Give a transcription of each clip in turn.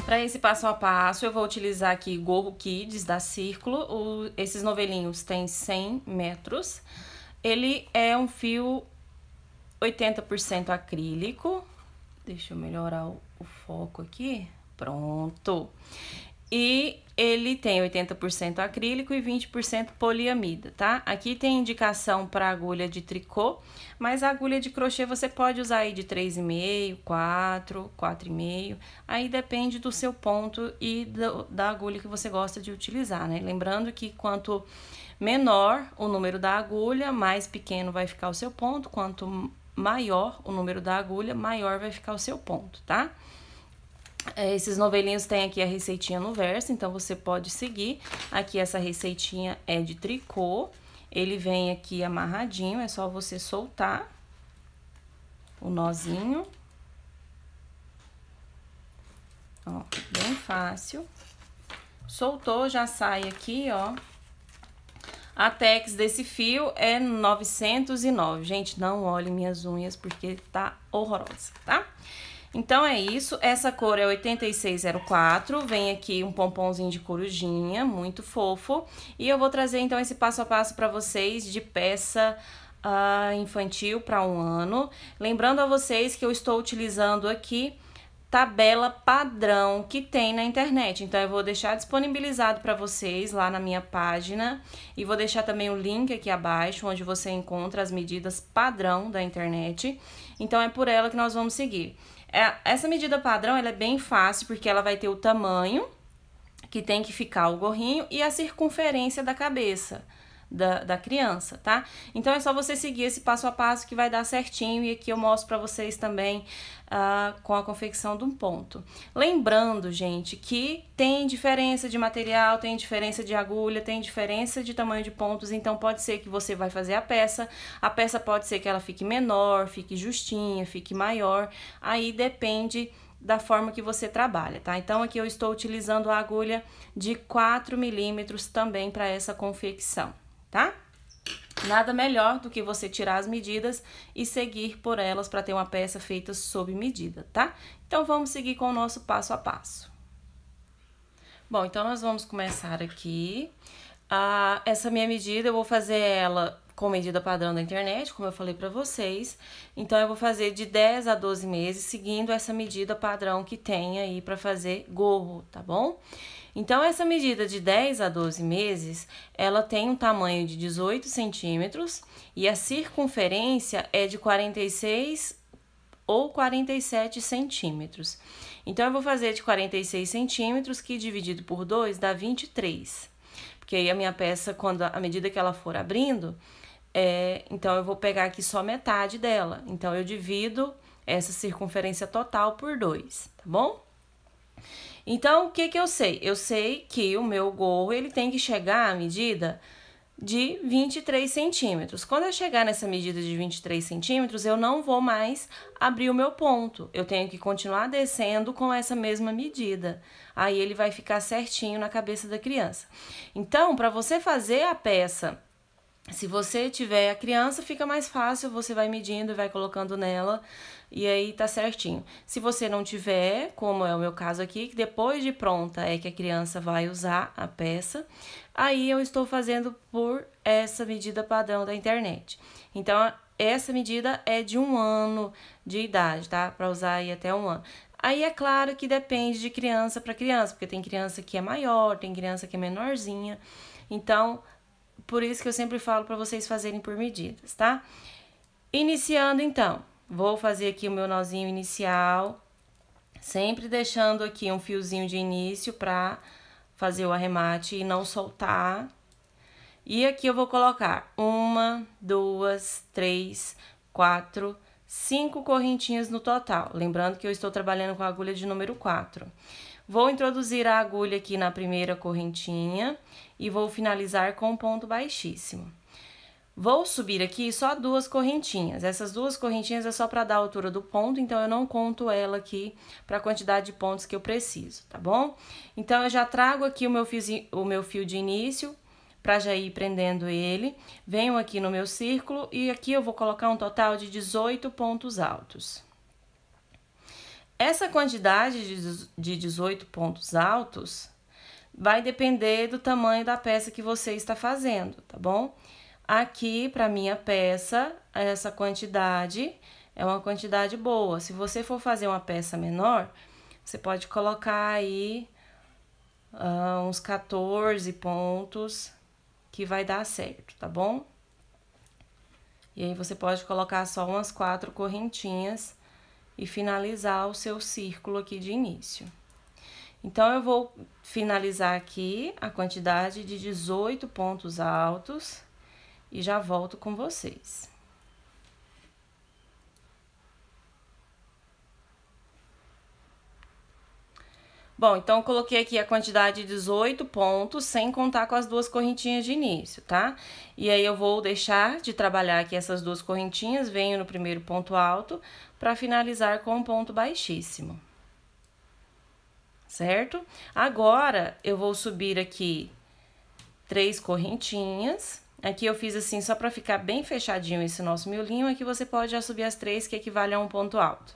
Para esse passo a passo, eu vou utilizar aqui Gorro Kids da Círculo. Esses novelinhos têm 100 metros. Ele é um fio 80% acrílico. Deixa eu melhorar o foco aqui. Pronto. E ele tem 80% acrílico e 20% poliamida, tá? Aqui tem indicação para agulha de tricô, mas a agulha de crochê você pode usar aí de 3,5, 4, 4,5. Aí depende do seu ponto e da agulha que você gosta de utilizar, né? Lembrando que quanto menor o número da agulha, mais pequeno vai ficar o seu ponto. Quanto maior o número da agulha, maior vai ficar o seu ponto, tá? Esses novelinhos tem aqui a receitinha no verso, então você pode seguir. Aqui essa receitinha é de tricô, ele vem aqui amarradinho, é só você soltar o nozinho. Ó, bem fácil. Soltou, já sai aqui, ó. A Tex desse fio é 909. Gente, não olhe minhas unhas porque tá horrorosa, tá? Então, é isso. Essa cor é 8604. Vem aqui um pomponzinho de corujinha, muito fofo. E eu vou trazer, então, esse passo a passo pra vocês de peça infantil para 1 ano. Lembrando a vocês que eu estou utilizando aqui tabela padrão que tem na internet. Então, eu vou deixar disponibilizado para vocês lá na minha página. E vou deixar também o link aqui abaixo, onde você encontra as medidas padrão da internet. Então, é por ela que nós vamos seguir. Essa medida padrão, ela é bem fácil, porque ela vai ter o tamanho que tem que ficar o gorrinho e a circunferência da cabeça da criança, tá? Então, é só você seguir esse passo a passo que vai dar certinho, e aqui eu mostro pra vocês também com a confecção de um ponto. Lembrando, gente, que tem diferença de material, tem diferença de agulha, tem diferença de tamanho de pontos, então pode ser que você vai fazer a peça pode ser que ela fique menor, fique justinha, fique maior, aí depende da forma que você trabalha, tá? Então, aqui eu estou utilizando a agulha de 4 milímetros também para essa confecção, tá? Nada melhor do que você tirar as medidas e seguir por elas para ter uma peça feita sob medida, tá? Então, vamos seguir com o nosso passo a passo. Bom, então, nós vamos começar aqui. Essa minha medida, eu vou fazer ela com medida padrão da internet, como eu falei pra vocês. Então, eu vou fazer de 10 a 12 meses, seguindo essa medida padrão que tem aí pra fazer gorro, tá bom? Então, essa medida de 10 a 12 meses, ela tem um tamanho de 18 centímetros e a circunferência é de 46 ou 47 centímetros. Então, eu vou fazer de 46 centímetros, que dividido por 2 dá 23. Porque aí a minha peça, à medida que ela for abrindo, então eu vou pegar aqui só metade dela. Então, eu divido essa circunferência total por 2, tá bom? Então, o que eu sei? Eu sei que o meu gorro, ele tem que chegar à medida de 23 centímetros. Quando eu chegar nessa medida de 23 centímetros, eu não vou mais abrir o meu ponto. Eu tenho que continuar descendo com essa mesma medida. Aí, ele vai ficar certinho na cabeça da criança. Então, para você fazer a peça, se você tiver a criança, fica mais fácil, você vai medindo e vai colocando nela, e aí tá certinho. Se você não tiver, como é o meu caso aqui, que depois de pronta é que a criança vai usar a peça, aí eu estou fazendo por essa medida padrão da internet. Então, essa medida é de 1 ano de idade, tá? Pra usar aí até 1 ano. Aí, é claro que depende de criança para criança, porque tem criança que é maior, tem criança que é menorzinha. Então, por isso que eu sempre falo para vocês fazerem por medidas, tá? Iniciando, então, vou fazer aqui o meu nozinho inicial, sempre deixando aqui um fiozinho de início para fazer o arremate e não soltar. E aqui eu vou colocar 1, 2, 3, 4, 5 correntinhas no total. Lembrando que eu estou trabalhando com a agulha de número 4. Vou introduzir a agulha aqui na primeira correntinha e vou finalizar com um ponto baixíssimo. Vou subir aqui só 2 correntinhas. Essas 2 correntinhas é só para dar a altura do ponto, então eu não conto ela aqui para a quantidade de pontos que eu preciso, tá bom? Então, eu já trago aqui o meu fio de início para já ir prendendo ele. Venho aqui no meu círculo e aqui eu vou colocar um total de 18 pontos altos. Essa quantidade de 18 pontos altos vai depender do tamanho da peça que você está fazendo, tá bom? Aqui, para minha peça, essa quantidade é uma quantidade boa. Se você for fazer uma peça menor, você pode colocar aí uns 14 pontos, que vai dar certo, tá bom? E aí, você pode colocar só umas 4 correntinhas e finalizar o seu círculo aqui de início. Então, eu vou finalizar aqui a quantidade de 18 pontos altos e já volto com vocês. Bom, então, eu coloquei aqui a quantidade de 18 pontos, sem contar com as 2 correntinhas de início, tá? E aí, eu vou deixar de trabalhar aqui essas 2 correntinhas, venho no primeiro ponto alto, para finalizar com um ponto baixíssimo. Certo? Agora, eu vou subir aqui 3 correntinhas. Aqui eu fiz assim só para ficar bem fechadinho esse nosso miolinho. Aqui você pode já subir as 3, que equivale a um ponto alto.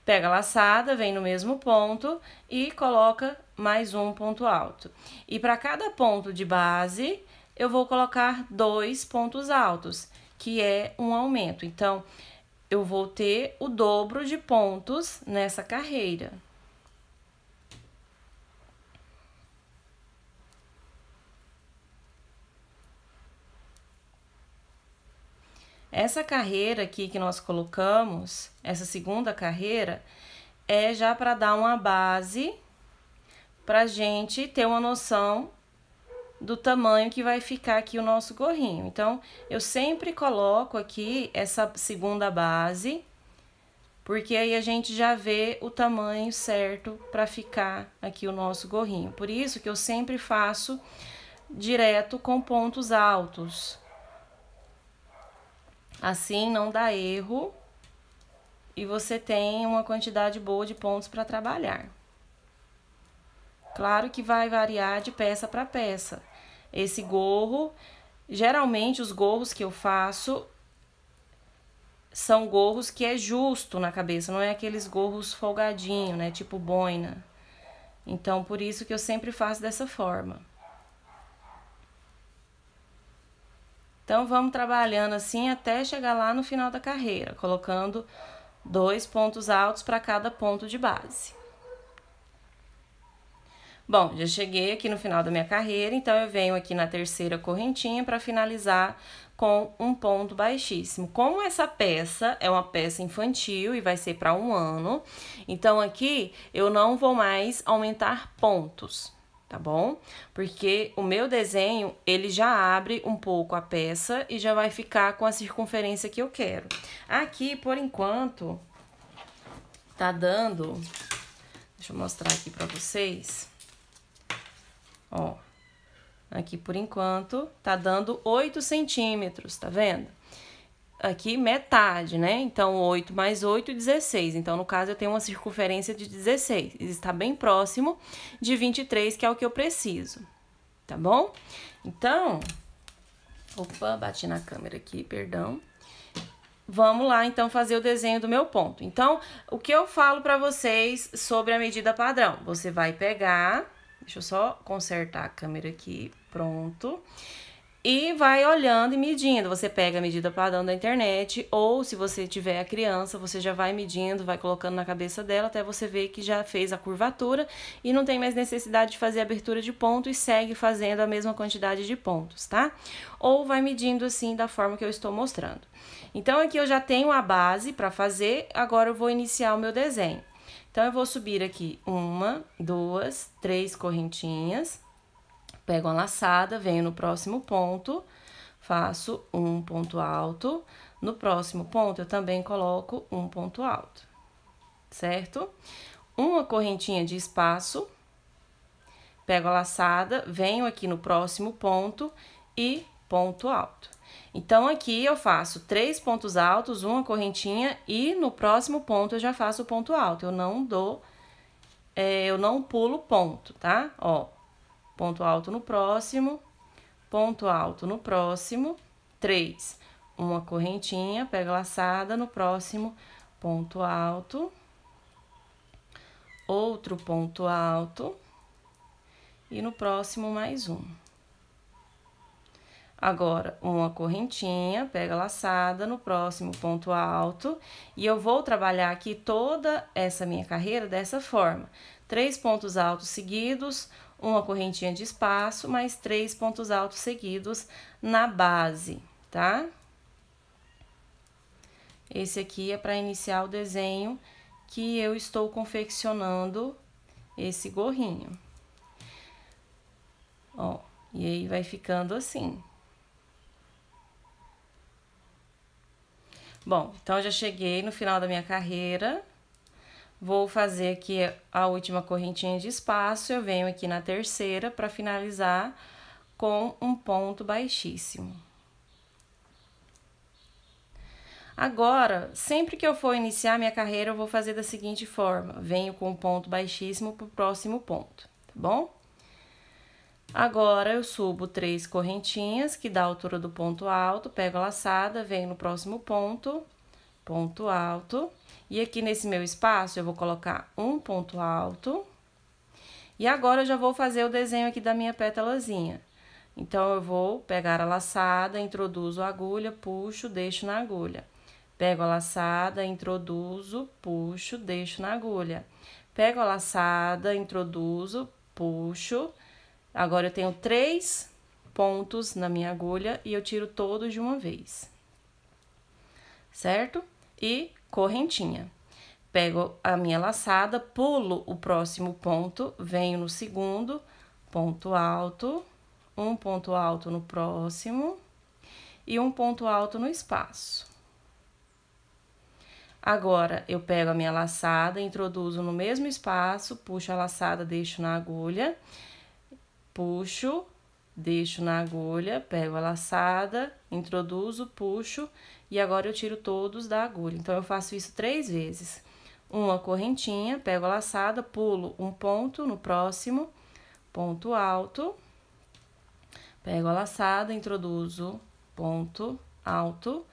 Pega a laçada, vem no mesmo ponto e coloca mais um ponto alto. E para cada ponto de base, eu vou colocar 2 pontos altos, que é um aumento. Então, eu vou ter o dobro de pontos nessa carreira. Essa carreira aqui que nós colocamos, essa segunda carreira, é já para dar uma base pra gente ter uma noção do tamanho que vai ficar aqui o nosso gorrinho. Então, eu sempre coloco aqui essa segunda base, porque aí a gente já vê o tamanho certo para ficar aqui o nosso gorrinho. Por isso que eu sempre faço direto com pontos altos. Assim não dá erro e você tem uma quantidade boa de pontos para trabalhar. Claro que vai variar de peça para peça. Esse gorro, geralmente os gorros que eu faço são gorros que é justo na cabeça, não é aqueles gorros folgadinho, né, tipo boina. Então, por isso que eu sempre faço dessa forma. Então, vamos trabalhando assim até chegar lá no final da carreira, colocando 2 pontos altos para cada ponto de base. Bom, já cheguei aqui no final da minha carreira, então eu venho aqui na terceira correntinha para finalizar com um ponto baixíssimo. Como essa peça é uma peça infantil e vai ser para 1 ano, então aqui eu não vou mais aumentar pontos, tá bom? Porque o meu desenho, ele já abre um pouco a peça e já vai ficar com a circunferência que eu quero. Aqui, por enquanto, tá dando... Deixa eu mostrar aqui pra vocês. Ó, aqui por enquanto tá dando 8 centímetros, tá vendo? Aqui metade, né? Então, 8 mais 8, 16. Então, no caso, eu tenho uma circunferência de 16. Está bem próximo de 23, que é o que eu preciso, tá bom? Então, opa, bati na câmera aqui, perdão. Vamos lá, então, fazer o desenho do meu ponto. Então, o que eu falo pra vocês sobre a medida padrão? Você vai pegar, deixa eu só consertar a câmera aqui, pronto. E vai olhando e medindo. Você pega a medida padrão da internet, ou se você tiver a criança, você já vai medindo, vai colocando na cabeça dela, até você ver que já fez a curvatura e não tem mais necessidade de fazer a abertura de ponto e segue fazendo a mesma quantidade de pontos, tá? Ou vai medindo assim da forma que eu estou mostrando. Então, aqui eu já tenho a base para fazer, agora eu vou iniciar o meu desenho. Então, eu vou subir aqui 1, 2, 3 correntinhas. Pego uma laçada, venho no próximo ponto, faço um ponto alto. No próximo ponto, eu também coloco um ponto alto, certo? Uma correntinha de espaço, pego a laçada, venho aqui no próximo ponto e ponto alto. Então, aqui eu faço 3 pontos altos, uma correntinha e no próximo ponto eu já faço o ponto alto. Eu não pulo ponto, tá? Ó. Ponto alto no próximo, ponto alto no próximo, 3. Uma correntinha, pega a laçada no próximo, ponto alto. outro ponto alto e no próximo mais um. Agora, uma correntinha, pega a laçada no próximo ponto alto e eu vou trabalhar aqui toda essa minha carreira dessa forma. 3 pontos altos seguidos, uma correntinha de espaço, mais 3 pontos altos seguidos na base, tá? Esse aqui é para iniciar o desenho que eu estou confeccionando esse gorrinho. Ó, e aí vai ficando assim. Bom, então já cheguei no final da minha carreira. Vou fazer aqui a última correntinha de espaço, eu venho aqui na terceira para finalizar com um ponto baixíssimo. Agora, sempre que eu for iniciar minha carreira, eu vou fazer da seguinte forma: venho com um ponto baixíssimo pro próximo ponto, tá bom? Agora, eu subo 3 correntinhas, que dá a altura do ponto alto, pego a laçada, venho no próximo ponto, ponto alto. E aqui nesse meu espaço, eu vou colocar um ponto alto. E agora, eu já vou fazer o desenho aqui da minha pétalazinha. Então, eu vou pegar a laçada, introduzo a agulha, puxo, deixo na agulha. Pego a laçada, introduzo, puxo, deixo na agulha. Pego a laçada, introduzo, puxo. Agora, eu tenho 3 pontos na minha agulha e eu tiro todos de uma vez. Certo? E correntinha. Pego a minha laçada, pulo o próximo ponto, venho no segundo, ponto alto, um ponto alto no próximo e um ponto alto no espaço. Agora, eu pego a minha laçada, introduzo no mesmo espaço, puxo a laçada, deixo na agulha, puxo, deixo na agulha, pego a laçada, introduzo, puxo e agora eu tiro todos da agulha. Então, eu faço isso 3 vezes. Uma correntinha, pego a laçada, pulo um ponto no próximo, ponto alto, pego a laçada, introduzo, ponto alto,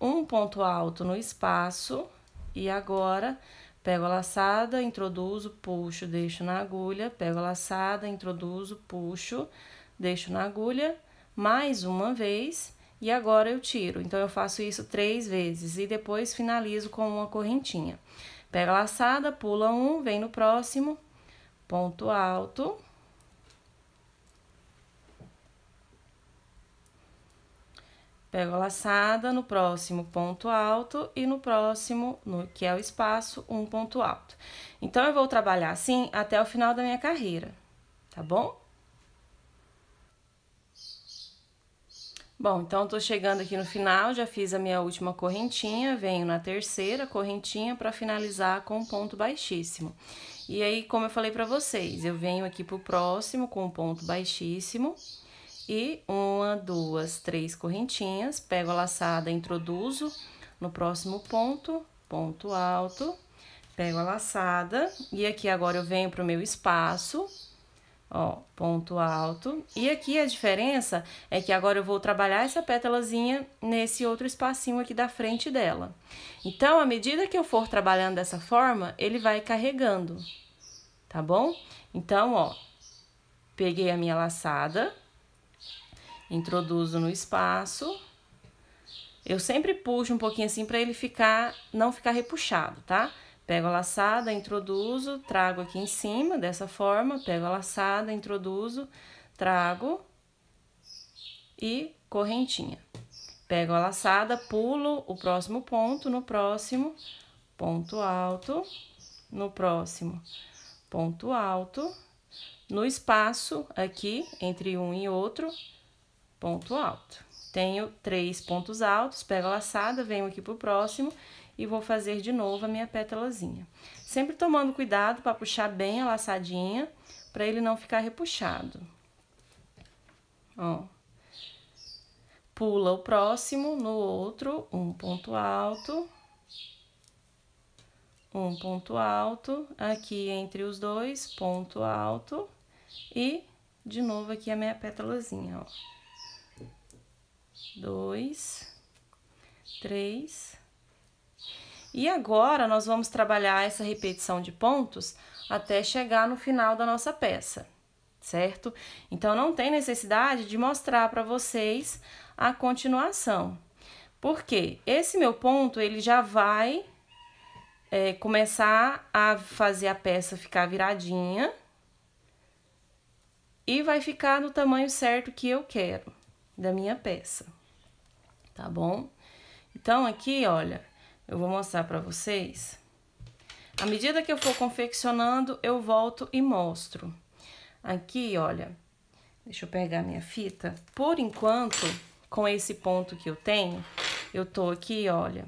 um ponto alto no espaço e agora pego a laçada, introduzo, puxo, deixo na agulha, pego a laçada, introduzo, puxo, deixo na agulha, mais uma vez, e agora eu tiro. Então, eu faço isso 3 vezes e depois finalizo com uma correntinha. Pego a laçada, pula um, vem no próximo, ponto alto. Pego a laçada, no próximo ponto alto e no próximo, que é o espaço, um ponto alto. Então, eu vou trabalhar assim até o final da minha carreira, tá bom? Bom, então, tô chegando aqui no final, já fiz a minha última correntinha, venho na terceira correntinha para finalizar com um ponto baixíssimo. E aí, como eu falei para vocês, eu venho aqui pro próximo com um ponto baixíssimo e 1, 2, 3 correntinhas, pego a laçada, introduzo no próximo ponto, ponto alto, pego a laçada e aqui agora eu venho pro meu espaço. Ó, ponto alto. E aqui a diferença é que agora eu vou trabalhar essa pétalazinha nesse outro espacinho aqui da frente dela. Então, à medida que eu for trabalhando dessa forma, ele vai carregando, tá bom? Então, ó, peguei a minha laçada, introduzo no espaço. Eu sempre puxo um pouquinho assim pra ele não ficar repuxado, tá? Pego a laçada, introduzo, trago aqui em cima, dessa forma, pego a laçada, introduzo, trago e correntinha. Pego a laçada, pulo o próximo ponto, no próximo, ponto alto, no próximo, ponto alto, no espaço aqui, entre um e outro, ponto alto. Tenho 3 pontos altos, pego a laçada, venho aqui pro próximo e vou fazer de novo a minha pétalazinha. Sempre tomando cuidado para puxar bem a laçadinha, para ele não ficar repuxado. Ó. Pula o próximo, no outro, um ponto alto, aqui entre os dois, ponto alto, e de novo aqui a minha pétalazinha, ó. 2, 3. E agora, nós vamos trabalhar essa repetição de pontos até chegar no final da nossa peça, certo? Então, não tem necessidade de mostrar para vocês a continuação. Porque esse meu ponto, ele já vai começar a fazer a peça ficar viradinha e vai ficar no tamanho certo que eu quero da minha peça, tá bom? Então, aqui, olha, eu vou mostrar pra vocês. À medida que eu for confeccionando, eu volto e mostro. Aqui, olha, deixa eu pegar minha fita. Por enquanto, com esse ponto que eu tenho, eu tô aqui, olha,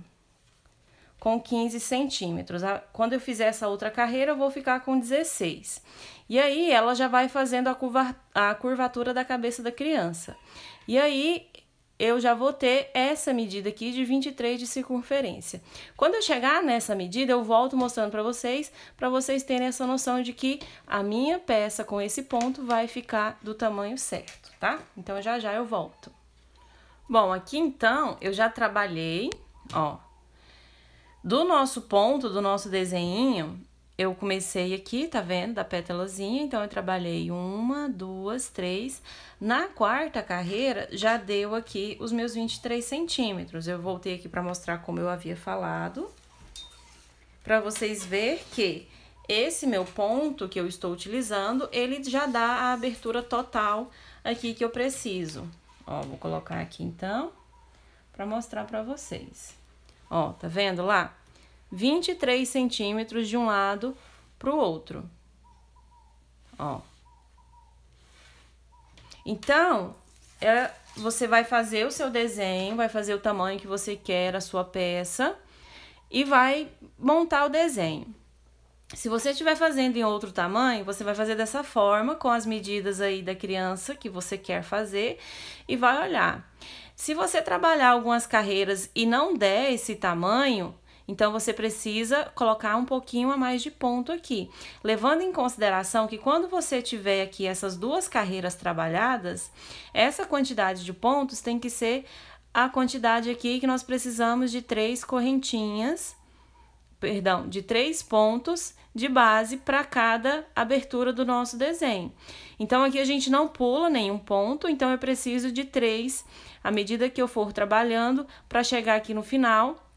com 15 centímetros. Quando eu fizer essa outra carreira, eu vou ficar com 16. E aí, ela já vai fazendo a curvatura da cabeça da criança. E aí, eu já vou ter essa medida aqui de 23 de circunferência. Quando eu chegar nessa medida, eu volto mostrando para vocês terem essa noção de que a minha peça com esse ponto vai ficar do tamanho certo, tá? Então, já já eu volto. Bom, aqui então, eu já trabalhei, ó, do nosso ponto, do nosso desenho, eu comecei aqui, tá vendo? Da pétalazinha, então eu trabalhei 1, 2, 3. Na quarta carreira, já deu aqui os meus 23 centímetros. Eu voltei aqui pra mostrar como eu havia falado, pra vocês verem que esse meu ponto que eu estou utilizando, ele já dá a abertura total aqui que eu preciso. Ó, vou colocar aqui então, pra mostrar pra vocês. Ó, tá vendo lá? 23 centímetros de um lado pro outro. Ó. Então, você vai fazer o seu desenho, vai fazer o tamanho que você quer, a sua peça, e vai montar o desenho. Se você estiver fazendo em outro tamanho, você vai fazer dessa forma, com as medidas aí da criança que você quer fazer, e vai olhar. Se você trabalhar algumas carreiras e não der esse tamanho, então você precisa colocar um pouquinho a mais de ponto aqui. Levando em consideração que quando você tiver aqui essas duas carreiras trabalhadas, essa quantidade de pontos tem que ser a quantidade aqui que nós precisamos de 3 correntinhas, perdão, de 3 pontos de base para cada abertura do nosso desenho. Então, aqui a gente não pula nenhum ponto, então eu preciso de 3 à medida que eu for trabalhando para chegar aqui no final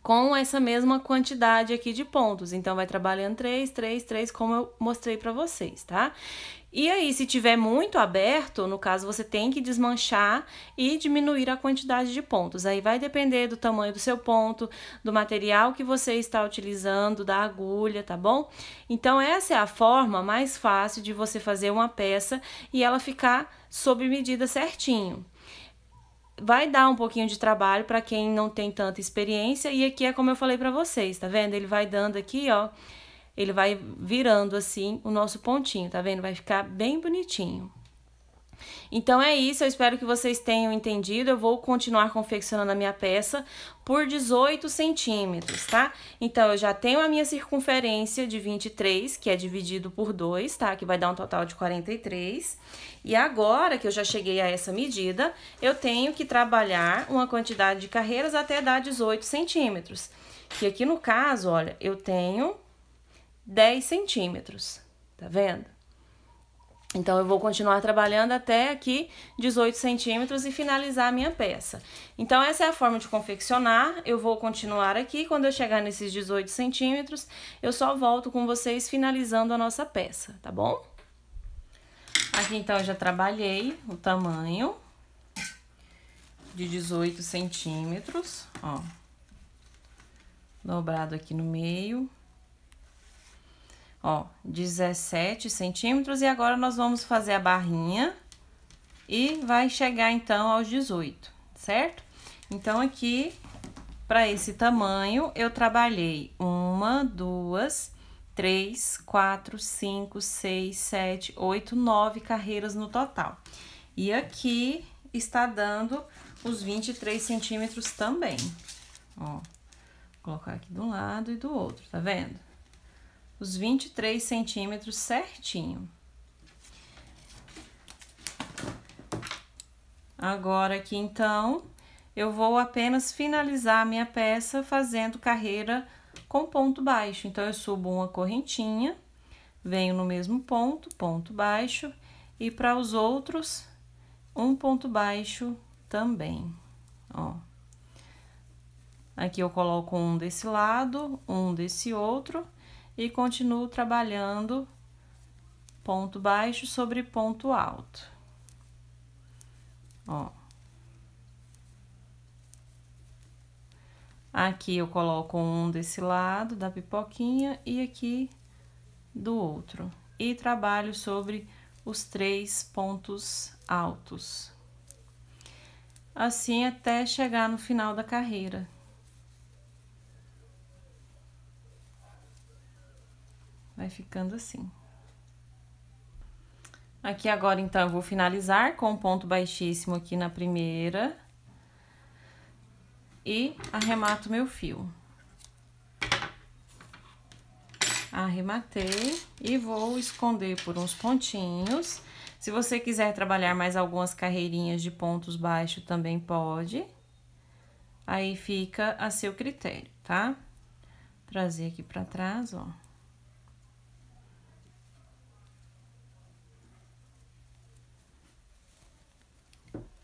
com essa mesma quantidade aqui de pontos. Então, vai trabalhando 3, 3, 3, como eu mostrei para vocês, tá? E aí, se tiver muito aberto, no caso, você tem que desmanchar e diminuir a quantidade de pontos. Aí vai depender do tamanho do seu ponto, do material que você está utilizando, da agulha, tá bom? Então, essa é a forma mais fácil de você fazer uma peça e ela ficar sob medida certinho. Vai dar um pouquinho de trabalho para quem não tem tanta experiência, e aqui é como eu falei para vocês, tá vendo? Ele vai dando aqui, ó, ele vai virando assim o nosso pontinho, tá vendo? Vai ficar bem bonitinho. Então, é isso, eu espero que vocês tenham entendido. Eu vou continuar confeccionando a minha peça por 18 centímetros, tá? Então, eu já tenho a minha circunferência de 23, que é dividido por 2, tá? Que vai dar um total de 43. E agora que eu já cheguei a essa medida, eu tenho que trabalhar uma quantidade de carreiras até dar 18 centímetros. Que aqui no caso, olha, eu tenho 10 centímetros, tá vendo? Então, eu vou continuar trabalhando até aqui 18 centímetros e finalizar a minha peça. Então, essa é a forma de confeccionar. Eu vou continuar aqui. Quando eu chegar nesses 18 centímetros, eu só volto com vocês finalizando a nossa peça, tá bom? Aqui, então, eu já trabalhei o tamanho de 18 centímetros, ó. Dobrado aqui no meio. Ó, 17 centímetros, e agora nós vamos fazer a barrinha e vai chegar, então, aos 18, certo? Então, aqui, para esse tamanho, eu trabalhei 1, 2, 3, 4, 5, 6, 7, 8, 9 carreiras no total. E aqui está dando os 23 centímetros também, ó. Vou colocar aqui de um lado e do outro, tá vendo? Os 23 centímetros certinho. Agora aqui, então, eu vou apenas finalizar a minha peça fazendo carreira com ponto baixo. Então, eu subo uma correntinha, venho no mesmo ponto, ponto baixo, e para os outros, um ponto baixo também, ó. Aqui eu coloco um desse lado, um desse outro, e continuo trabalhando ponto baixo sobre ponto alto, ó. Aqui eu coloco um desse lado da pipoquinha e aqui do outro. E trabalho sobre os 3 pontos altos. Assim até chegar no final da carreira. Vai ficando assim. Aqui agora, então, eu vou finalizar com um ponto baixíssimo aqui na primeira. E arremato meu fio. Arrematei e vou esconder por uns pontinhos. Se você quiser trabalhar mais algumas carreirinhas de pontos baixos, também pode. Aí fica a seu critério, tá? Trazer aqui pra trás, ó.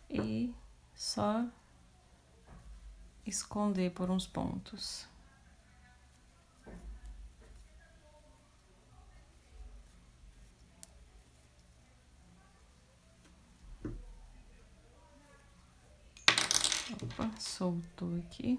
E só esconder por uns pontos. Opa, soltou aqui.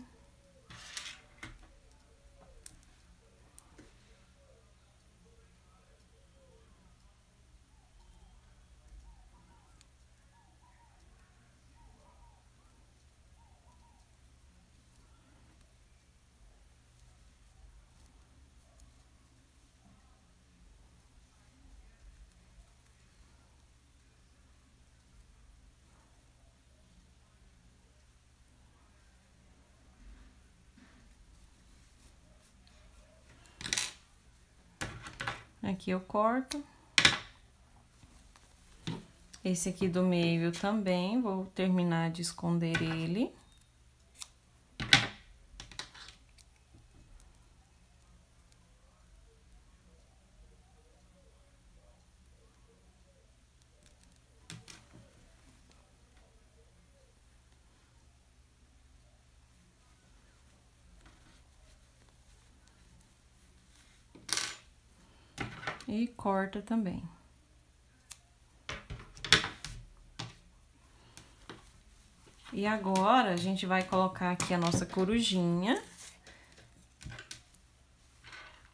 Aqui eu corto. Esse aqui do meio eu também vou terminar de esconder ele. E corta também. E agora, a gente vai colocar aqui a nossa corujinha.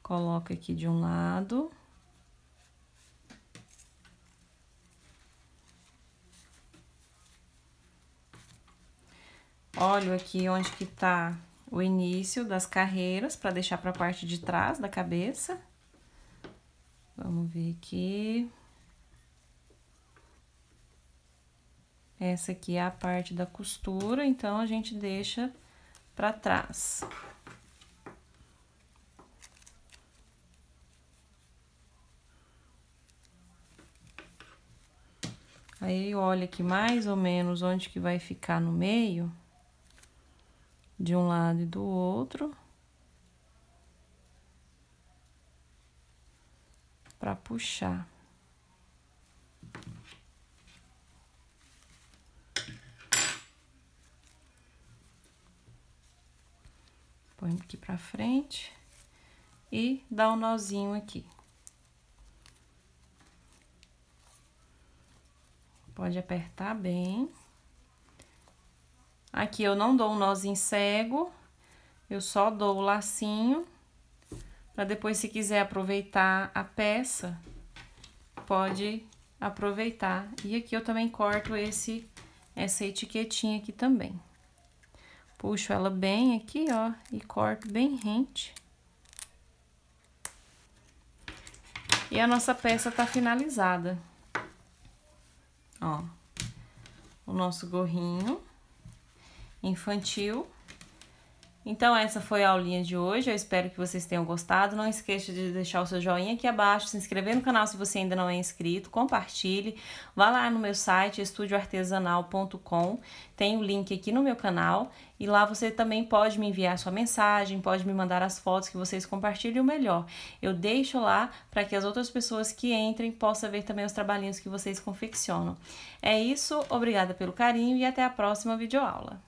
Coloca aqui de um lado. Olho aqui onde que tá o início das carreiras, pra deixar pra parte de trás da cabeça. Vamos ver aqui. Essa aqui é a parte da costura, então a gente deixa pra trás. Aí, olha aqui mais ou menos onde que vai ficar no meio, de um lado e do outro. Pra puxar. Põe aqui pra frente e dá um nozinho aqui. Pode apertar bem. Aqui eu não dou um nozinho cego, eu só dou o lacinho. Pra depois, se quiser aproveitar a peça, pode aproveitar. E aqui eu também corto essa etiquetinha aqui também. Puxo ela bem aqui, ó, e corto bem rente. E a nossa peça tá finalizada. Ó, o nosso gorrinho infantil. Então essa foi a aulinha de hoje, eu espero que vocês tenham gostado. Não esqueça de deixar o seu joinha aqui abaixo, se inscrever no canal se você ainda não é inscrito, compartilhe. Vá lá no meu site, estudioartesanal.com, tem o link aqui no meu canal. E lá você também pode me enviar sua mensagem, pode me mandar as fotos que vocês compartilhem, o melhor. Eu deixo lá para que as outras pessoas que entrem possam ver também os trabalhinhos que vocês confeccionam. É isso, obrigada pelo carinho e até a próxima videoaula.